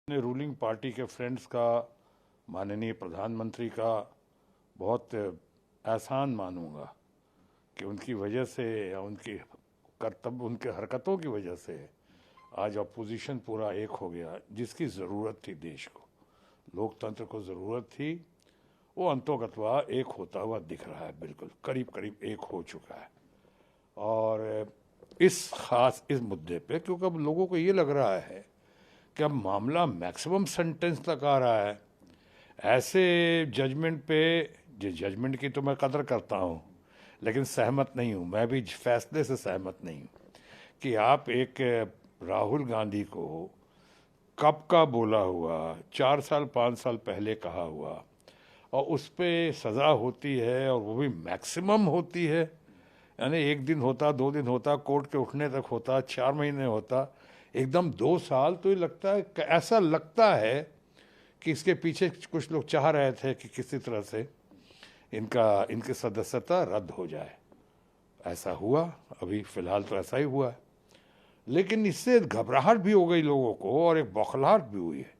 ने ruling party के friends का, माननीय प्रधानमंत्री का बहुत एहसान मानूंगा कि उनकी वजह से या उनकी कर्तव्य, उनके हरकतों की वजह से आज अपोजिशन पूरा एक हो गया। जिसकी ज़रूरत थी देश को, लोकतंत्र को ज़रूरत थी, वो अंतोगत्वा एक होता हुआ दिख रहा है। बिल्कुल करीब करीब एक हो चुका है। और इस मुद्दे पे, क्योंकि अब लोगों को ये लग रहा है कि अब मामला मैक्सिमम सेंटेंस तक आ रहा है। ऐसे जजमेंट पे, जिस जजमेंट की तो मैं कदर करता हूँ लेकिन सहमत नहीं हूँ, मैं भी फैसले से सहमत नहीं हूँ कि आप एक राहुल गांधी को कब का बोला हुआ, 4 साल 5 साल पहले कहा हुआ, और उस पर सज़ा होती है और वो भी मैक्सिमम होती है। यानी 1 दिन होता, 2 दिन होता, कोर्ट के उठने तक होता, 4 महीने होता, एकदम 2 साल। तो ये लगता है, ऐसा लगता है कि इसके पीछे कुछ लोग चाह रहे थे कि किसी तरह से इनकी सदस्यता रद्द हो जाए। ऐसा हुआ, अभी फिलहाल तो ऐसा ही हुआ है। लेकिन इससे घबराहट भी हो गई लोगों को और एक बौखलाहट भी हुई है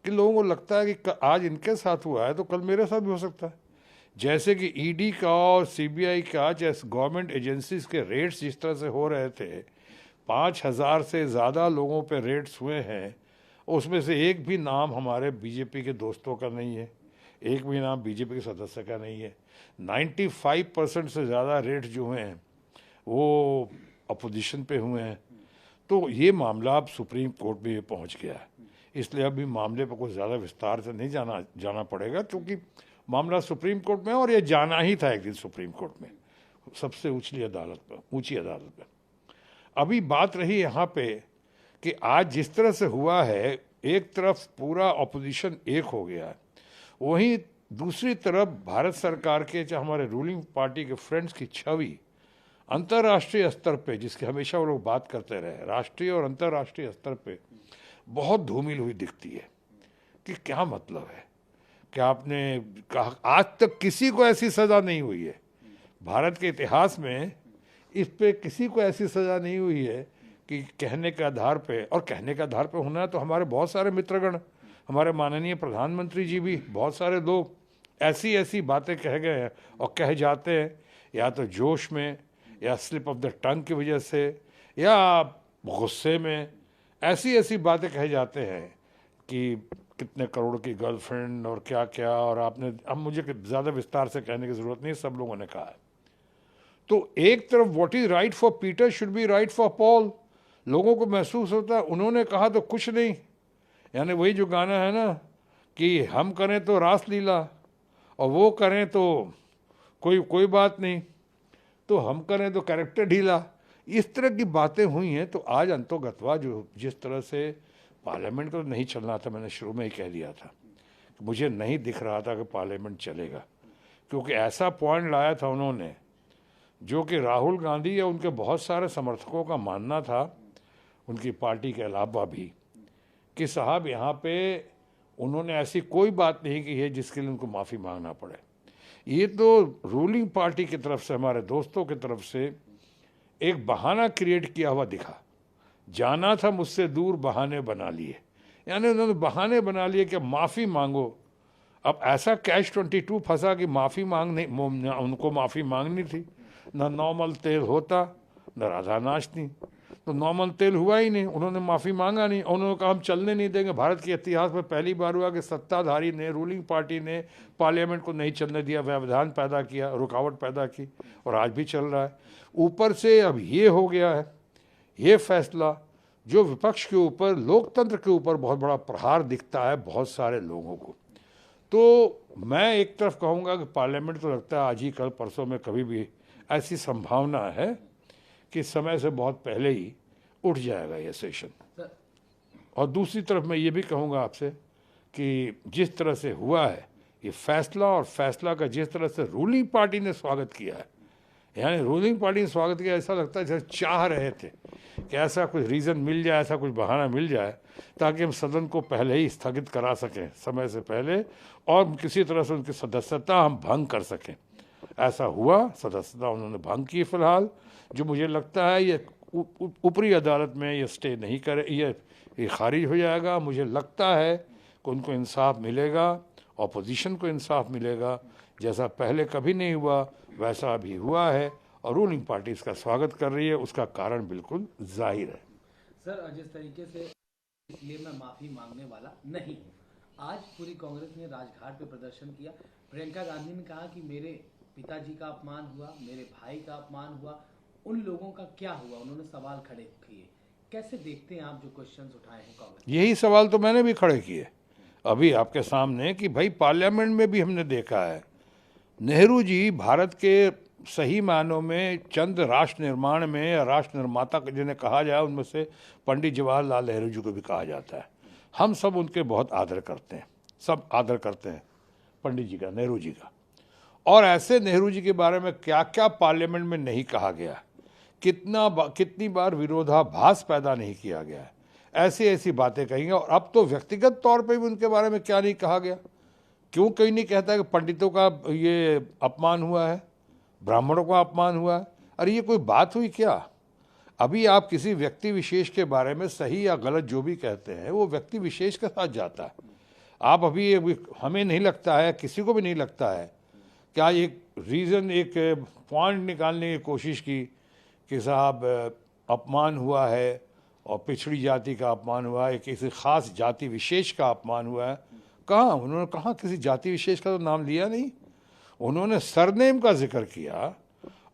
कि लोगों को लगता है कि आज इनके साथ हुआ है तो कल मेरे साथ भी हो सकता है। जैसे कि ईडी का और सीबीआई का, जैसे गवर्नमेंट एजेंसीज के रेड्स जिस तरह से हो रहे थे, 5,000 से ज़्यादा लोगों पे रेड्स हुए हैं, उसमें से एक भी नाम हमारे बीजेपी के दोस्तों का नहीं है, एक भी नाम बीजेपी के सदस्य का नहीं है। 95% से ज़्यादा रेड्स जो हुए हैं वो अपोजिशन पे हुए हैं। तो ये मामला अब सुप्रीम कोर्ट में पहुंच गया है। इसलिए अभी मामले पर कुछ ज़्यादा विस्तार से नहीं जाना पड़ेगा, क्योंकि मामला सुप्रीम कोर्ट में है और ये जाना ही था एक दिन सुप्रीम कोर्ट में, सबसे ऊंची अदालत में। अभी बात रही यहाँ पे कि आज जिस तरह से हुआ है, एक तरफ पूरा अपोजिशन एक हो गया है, वहीं दूसरी तरफ भारत सरकार के, चाहे हमारे रूलिंग पार्टी के फ्रेंड्स की छवि अंतर्राष्ट्रीय स्तर पे, जिसकी हमेशा वो लोग बात करते रहे, राष्ट्रीय और अंतर्राष्ट्रीय स्तर पे बहुत धूमिल हुई दिखती है। कि क्या मतलब है कि आपने कहा आज तक किसी को ऐसी सज़ा नहीं हुई है भारत के इतिहास में, इस पे किसी को ऐसी सज़ा नहीं हुई है कि कहने के आधार पे, और कहने के आधार पे होना है तो हमारे बहुत सारे मित्रगण, हमारे माननीय प्रधानमंत्री जी भी, बहुत सारे लोग ऐसी ऐसी बातें कह गए हैं और कह जाते हैं, या तो जोश में या स्लिप ऑफ द टंग की वजह से या गुस्से में, ऐसी ऐसी बातें कहे जाते हैं कि कितने करोड़ की गर्लफ्रेंड और क्या क्या, और आपने, अब मुझे ज़्यादा विस्तार से कहने की ज़रूरत नहीं, सब लोगों ने कहा है। तो एक तरफ what is right for Peter should be right for Paul. लोगों को महसूस होता है उन्होंने कहा तो कुछ नहीं, यानी वही जो गाना है ना कि हम करें तो रासलीला और वो करें तो कोई कोई बात नहीं, तो हम करें तो कैरेक्टर ढीला, इस तरह की बातें हुई हैं। तो आज अंतोगत्वा जो जिस तरह से पार्लियामेंट को नहीं चलना था, मैंने शुरू में ही कह दिया था, मुझे नहीं दिख रहा था कि पार्लियामेंट चलेगा, क्योंकि ऐसा पॉइंट लाया था उन्होंने जो कि राहुल गांधी या उनके बहुत सारे समर्थकों का मानना था, उनकी पार्टी के अलावा भी, कि साहब यहाँ पे उन्होंने ऐसी कोई बात नहीं की है जिसके लिए उनको माफ़ी मांगना पड़े। ये तो रूलिंग पार्टी की तरफ से, हमारे दोस्तों की तरफ से एक बहाना क्रिएट किया हुआ दिखा। जाना था मुझसे दूर, बहाने बना लिए, यानी उन्होंने बहाने बना लिए कि माफ़ी मांगो। अब ऐसा कैच-22 फंसा कि माफ़ी मांगने, उनको माफ़ी मांगनी थी, न नॉर्मल तेल होता न राधा नाचती, तो नॉर्मल तेल हुआ ही नहीं, उन्होंने माफ़ी मांगा नहीं, उन्होंने कहा हम चलने नहीं देंगे। भारत के इतिहास में पहली बार हुआ कि सत्ताधारी ने, रूलिंग पार्टी ने पार्लियामेंट को नहीं चलने दिया, व्यवधान पैदा किया, रुकावट पैदा की, और आज भी चल रहा है। ऊपर से अब ये हो गया है, ये फैसला जो विपक्ष के ऊपर, लोकतंत्र के ऊपर बहुत बड़ा प्रहार दिखता है बहुत सारे लोगों को। तो मैं एक तरफ कहूँगा कि पार्लियामेंट तो लगता है आज ही कल परसों में कभी भी, ऐसी संभावना है कि समय से बहुत पहले ही उठ जाएगा ये सेशन। और दूसरी तरफ मैं ये भी कहूँगा आपसे कि जिस तरह से हुआ है ये फैसला, और फैसला का जिस तरह से रूलिंग पार्टी ने स्वागत किया है, यानी रूलिंग पार्टी ने स्वागत किया, ऐसा लगता है जैसे चाह रहे थे कि ऐसा कुछ रीज़न मिल जाए, ऐसा कुछ बहाना मिल जाए ताकि हम सदन को पहले ही स्थगित करा सकें, समय से पहले, और किसी तरह से उनकी सदस्यता हम भंग कर सकें। ऐसा हुआ, सदस्यता उन्होंने भंग की फिलहाल, जो मुझे लगता है ये ऊपरी अदालत में ये स्टे नहीं करे, ये ये खारिज हो जाएगा। मुझे लगता है कि उनको इंसाफ मिलेगा, ऑपोजिशन को इंसाफ मिलेगा। जैसा पहले कभी नहीं हुआ वैसा अभी हुआ है और रूलिंग पार्टी इसका स्वागत कर रही है। उसका कारण बिल्कुल जाहिर है। सर, जिस तरीके से इसलिए मैं माफी मांगने वाला नहीं हूँ। आज पूरी कांग्रेस ने राजघाट पे प्रदर्शन किया। प्रियंका गांधी ने कहा कि मेरे पिताजी का अपमान हुआ, मेरे भाई का अपमान हुआ, उन लोगों का क्या हुआ? उन्होंने सवाल खड़े किए। कैसे देखते हैं आप जो क्वेश्चंस उठाए हैं कांग्रेस? यही सवाल तो मैंने भी खड़े किए अभी आपके सामने कि भाई पार्लियामेंट में भी हमने देखा है नेहरू जी भारत के सही मायनों में चंद राष्ट्र निर्माण में या राष्ट्र निर्माता जिन्हें कहा जाए उनमें से पंडित जवाहरलाल नेहरू जी को भी कहा जाता है। हम सब उनके बहुत आदर करते हैं, सब आदर करते हैं पंडित जी का, नेहरू जी का। और ऐसे नेहरू जी के बारे में क्या क्या पार्लियामेंट में नहीं कहा गया, कितनी बार विरोधाभास पैदा नहीं किया गया है, ऐसी ऐसी बातें कहेंगे। और अब तो व्यक्तिगत तौर पे भी उनके बारे में क्या नहीं कहा गया। क्यों कहीं नहीं कहता कि पंडितों का ये अपमान हुआ है, ब्राह्मणों का अपमान हुआ है? अरे ये कोई बात हुई क्या? अभी आप किसी व्यक्ति विशेष के बारे में सही या गलत जो भी कहते हैं वो व्यक्ति विशेष के साथ जाता है। आप अभी हमें नहीं लगता है, किसी को भी नहीं लगता है क्या एक रीज़न, एक पॉइंट निकालने की कोशिश की कि साहब अपमान हुआ है और पिछड़ी जाति का अपमान हुआ है, किसी खास जाति विशेष का अपमान हुआ है? कहाँ उन्होंने कहा किसी जाति विशेष का तो नाम लिया नहीं। उन्होंने सरनेम का जिक्र किया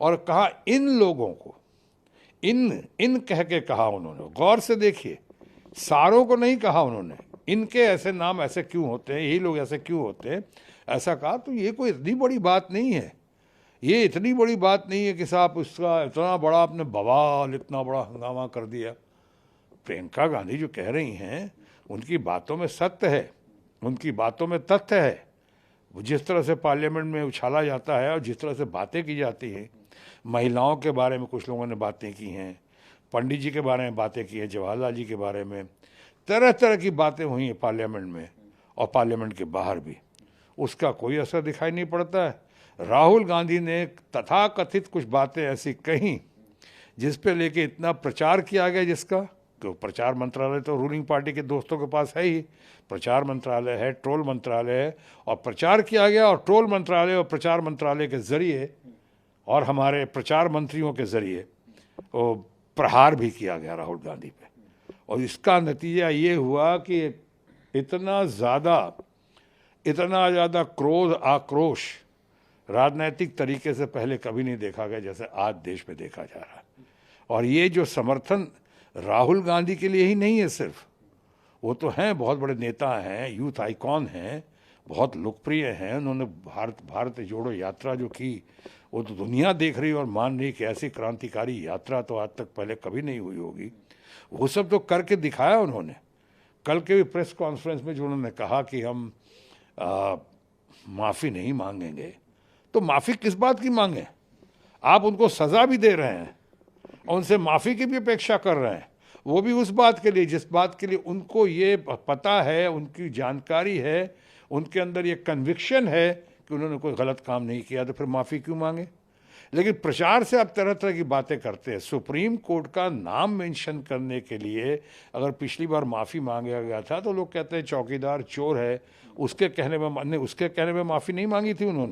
और कहा इन लोगों को, इन कह के कहा उन्होंने। गौर से देखिए, सारों को नहीं कहा उन्होंने, इनके ऐसे नाम ऐसे क्यों होते हैं, यही लोग ऐसे क्यों होते हैं, ऐसा कहा। तो ये कोई इतनी बड़ी बात नहीं है, ये इतनी बड़ी बात नहीं है कि साहब उसका इतना बड़ा आपने बवाल, इतना बड़ा हंगामा कर दिया। प्रियंका गांधी जो कह रही हैं उनकी बातों में सत्य है, उनकी बातों में तथ्य है। जिस तरह से पार्लियामेंट में उछाला जाता है और जिस तरह से बातें की जाती हैं, महिलाओं के बारे में कुछ लोगों ने बातें की हैं, पंडित जी के बारे में बातें की हैं, जवाहरलाल जी के बारे में, तरह तरह की बातें हुई हैं पार्लियामेंट में और पार्लियामेंट के बाहर भी। उसका कोई असर दिखाई नहीं पड़ता है। राहुल गांधी ने तथाकथित कुछ बातें ऐसी कहीं जिस पे लेके इतना प्रचार किया गया, जिसका तो प्रचार मंत्रालय तो रूलिंग पार्टी के दोस्तों के पास है ही, प्रचार मंत्रालय है, ट्रोल मंत्रालय है, और प्रचार किया गया और ट्रोल मंत्रालय और प्रचार मंत्रालय के जरिए और हमारे प्रचार मंत्रियों के जरिए वो प्रहार भी किया गया राहुल गांधी पे। और इसका नतीजा ये हुआ कि इतना ज़्यादा क्रोध, आक्रोश राजनैतिक तरीके से पहले कभी नहीं देखा गया जैसे आज देश में देखा जा रहा है। और ये जो समर्थन राहुल गांधी के लिए ही नहीं है सिर्फ, वो तो हैं, बहुत बड़े नेता हैं, यूथ आइकॉन हैं, बहुत लोकप्रिय हैं। उन्होंने भारत जोड़ो यात्रा जो की वो तो दुनिया देख रही और मान रही कि ऐसी क्रांतिकारी यात्रा तो आज तक पहले कभी नहीं हुई होगी। वो सब तो करके दिखाया उन्होंने। कल के भी प्रेस कॉन्फ्रेंस में जो उन्होंने कहा कि हम माफ़ी नहीं मांगेंगे, तो माफ़ी किस बात की मांगे? आप उनको सज़ा भी दे रहे हैं और उनसे माफ़ी की भी अपेक्षा कर रहे हैं, वो भी उस बात के लिए जिस बात के लिए उनको ये पता है, उनकी जानकारी है, उनके अंदर ये कन्विक्शन है कि उन्होंने कोई गलत काम नहीं किया, तो फिर माफ़ी क्यों मांगे? लेकिन प्रचार से आप तरह तरह की बातें करते हैं। सुप्रीम कोर्ट का नाम मेंशन करने के लिए अगर पिछली बार माफ़ी मांगा गया था तो लोग कहते हैं चौकीदार चोर है, उसके कहने में माफ़ी नहीं मांगी थी उन्होंने।